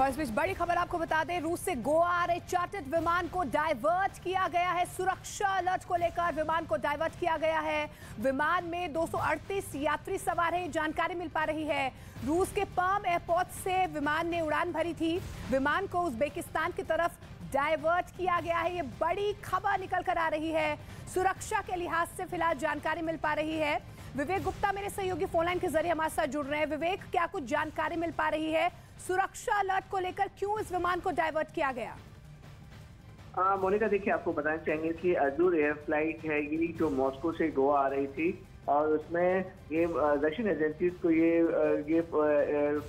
और इस बीच बड़ी खबर आपको बता दें, रूस से गोवा आ रहे चार्टर्ड विमान को डाइवर्ट किया गया है। सुरक्षा अलर्ट को लेकर विमान को डाइवर्ट किया गया है। विमान में 238 यात्री सवार हैं, जानकारी मिल पा रही है। रूस के पर्म एयरपोर्ट से विमान ने उड़ान भरी थी। विमान को उज्बेकिस्तान की तरफ डाइवर्ट किया गया है। ये बड़ी खबर निकल कर आ रही है। सुरक्षा के लिहाज से फिलहाल जानकारी मिल पा रही है। विवेक गुप्ता मेरे सहयोगी फोनलाइन के जरिए हमारे साथ जुड़ रहे हैं। विवेक, क्या कुछ जानकारी मिल पा रही है सुरक्षा अलर्ट को लेकर, क्यों इस विमान को डाइवर्ट किया गया? मोनिका, देखिए, आपको बताना चाहेंगे कि अजूर एयर फ्लाइट है ये जो मॉस्को से गोवा आ रही थी और उसमें ये रशियन एजेंसीज को ये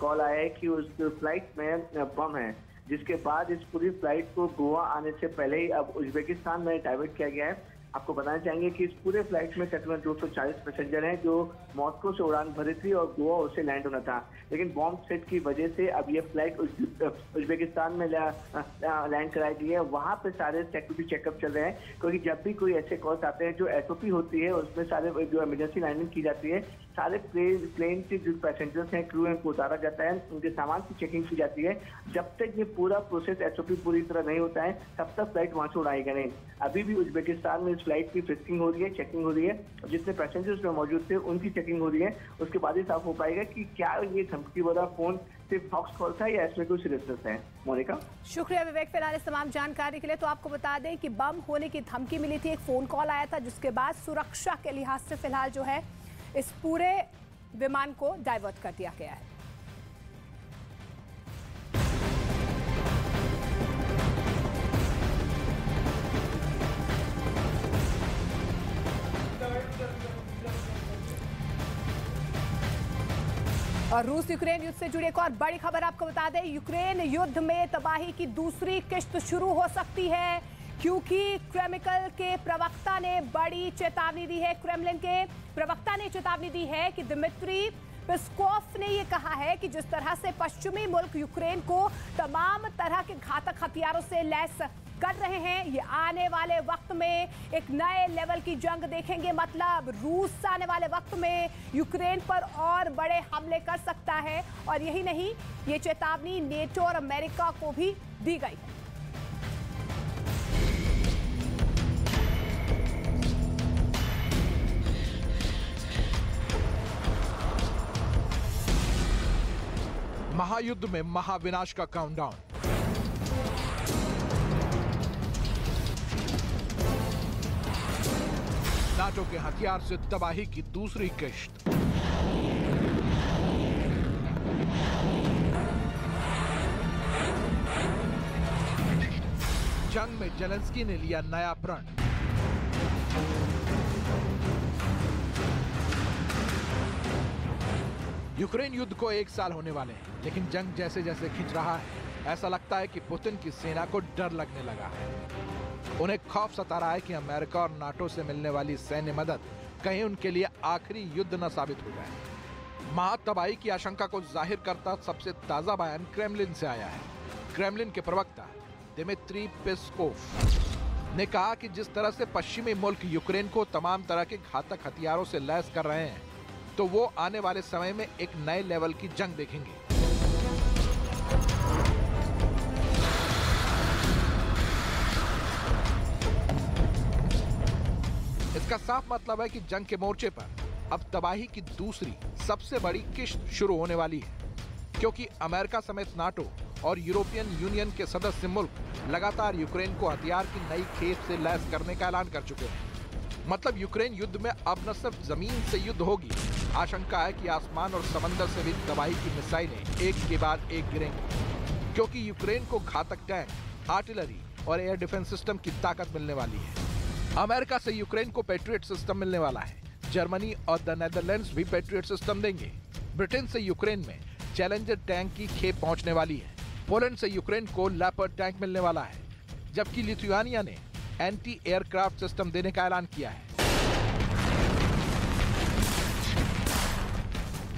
कॉल आया है कि उस फ्लाइट में बम है, जिसके बाद इस पूरी फ्लाइट को गोवा आने से पहले ही अब उज्बेकिस्तान में डाइवर्ट किया गया है। आपको बताना चाहेंगे कि इस पूरे फ्लाइट में तकरीबन 240 पैसेंजर हैं जो मॉस्को से उड़ान भरी थी और गोवा उसे लैंड होना था, लेकिन बॉम्ब सेट की वजह से अब ये फ्लाइट उज्बेकिस्तान में लैंड कराई गई है। वहाँ पे सारे सिक्योरिटी चेकअप चल रहे हैं, क्योंकि जब भी कोई ऐसे कॉल्स आते हैं जो SOP होती है उसमें सारे जो इमरजेंसी लैंडिंग की जाती है, सारे प्लेन से जो पैसेंजर्स हैं, क्रू हैं, को उतारा जाता है, उनके सामान की चेकिंग की जाती है। जब तक ये पूरा प्रोसेस SOP पूरी तरह नहीं होता है तब तक फ्लाइट वहाँ से उड़ाएगा नहीं। अभी भी उज्बेकिस्तान में इस फ्लाइट की फिक्सिंग हो रही है, चेकिंग हो रही है, जितने पैसेंजर्स में मौजूद थे उनकी चेकिंग हो रही है। उसके बाद ही साफ हो पाएगा कि क्या ये धमकी वाला फोन सिर्फ फॉक्स कॉल था या इसमें कोई सीरियसनेस है। मोनिका, शुक्रिया विवेक फिलहाल इस तमाम जानकारी के लिए। तो आपको बता दें कि बम होने की धमकी मिली थी, एक फोन कॉल आया था, जिसके बाद सुरक्षा के लिहाज से फिलहाल जो है इस पूरे विमान को डाइवर्ट कर दिया गया है। और रूस यूक्रेन युद्ध से जुड़ी एक और बड़ी खबर आपको बता दें, यूक्रेन युद्ध में तबाही की दूसरी किश्त शुरू हो सकती है, क्योंकि क्रेमलिन के प्रवक्ता ने बड़ी चेतावनी दी है। क्रेमलिन के प्रवक्ता ने चेतावनी दी है कि दिमित्री पेस्कोव ने यह कहा है कि जिस तरह से पश्चिमी मुल्क यूक्रेन को तमाम तरह के घातक हथियारों से लैस कर रहे हैं, ये आने वाले वक्त में एक नए लेवल की जंग देखेंगे। मतलब रूस आने वाले वक्त में यूक्रेन पर और बड़े हमले कर सकता है। और यही नहीं, ये चेतावनी नेटो और अमेरिका को भी दी गई है। महायुद्ध में महाविनाश का काउंटडाउन। नाटो के हथियार से तबाही की दूसरी किश्त। जंग में जेलेंस्की ने लिया नया प्रण। यूक्रेन युद्ध को 1 साल होने वाले हैं, लेकिन जंग जैसे जैसे खिंच रहा है, ऐसा लगता है कि पुतिन की सेना को डर लगने लगा है। उन्हें खौफ सता रहा है कि अमेरिका और नाटो से मिलने वाली सैन्य मदद कहीं उनके लिए आखिरी युद्ध न साबित हो जाए। महातबाही की आशंका को जाहिर करता सबसे ताजा बयान क्रेमलिन से आया है। क्रेमलिन के प्रवक्ता दिमित्री पेस्कोव ने कहा कि जिस तरह से पश्चिमी मुल्क यूक्रेन को तमाम तरह के घातक हथियारों से लैस कर रहे हैं, तो वो आने वाले समय में एक नए लेवल की जंग देखेंगे। इसका साफ मतलब है कि जंग के मोर्चे पर अब तबाही की दूसरी सबसे बड़ी किश्त शुरू होने वाली है, क्योंकि अमेरिका समेत नाटो और यूरोपियन यूनियन के सदस्य मुल्क लगातार यूक्रेन को हथियार की नई खेप से लैस करने का ऐलान कर चुके हैं। मतलब यूक्रेन युद्ध में अब न सिर्फ जमीन से युद्ध होगी, आशंका है कि आसमान और समंदर से भी तबाही की मिसाइलें एक के बाद एक गिरेंगी, क्योंकि यूक्रेन को घातक टैंक, आर्टिलरी और एयर डिफेंस सिस्टम की ताकत मिलने वाली है। अमेरिका से यूक्रेन को पैट्रियट सिस्टम मिलने वाला है। जर्मनी और द नेदरलैंड्स भी पैट्रियट सिस्टम देंगे। ब्रिटेन से यूक्रेन में चैलेंजर टैंक की खेप पहुंचने वाली है। पोलैंड से यूक्रेन को लेपर्ड टैंक मिलने वाला है, जबकि लिथुआनिया ने एंटी एयरक्राफ्ट सिस्टम देने का ऐलान किया है।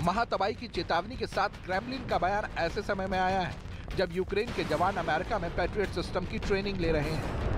महातबाही की चेतावनी के साथ क्रेमलिन का बयान ऐसे समय में आया है जब यूक्रेन के जवान अमेरिका में पैट्रियट सिस्टम की ट्रेनिंग ले रहे हैं,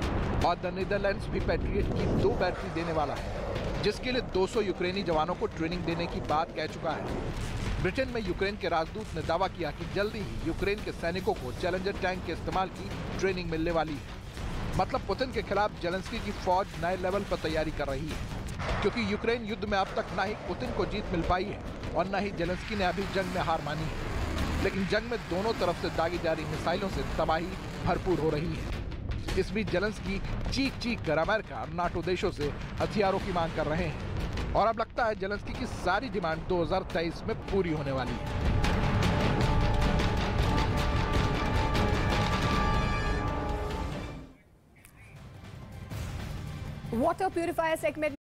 और द नीदरलैंड्स भी पैट्रियट की 2 बैटरी देने वाला है, जिसके लिए 200 यूक्रेनी जवानों को ट्रेनिंग देने की बात कह चुका है। ब्रिटेन में यूक्रेन के राजदूत ने दावा किया कि जल्दी ही यूक्रेन के सैनिकों को चैलेंजर टैंक के इस्तेमाल की ट्रेनिंग मिलने वाली है। मतलब पुतिन के खिलाफ जेलेंस्की की फौज नए लेवल पर तैयारी कर रही है, क्योंकि यूक्रेन युद्ध में अब तक ना ही पुतिन को जीत मिल पाई है और न ही जेलेंस्की ने अभी जंग में हार मानी है। लेकिन जंग में दोनों तरफ से दागी जा रही मिसाइलों से तबाही भरपूर हो रही है। इस बीच जेलेंस्की चीख चीख कर अमेरिका और नाटो देशों से हथियारों की मांग कर रहे हैं और अब लगता है जेलेंस्की की सारी डिमांड 2023 में पूरी होने वाली है। Water purifier segment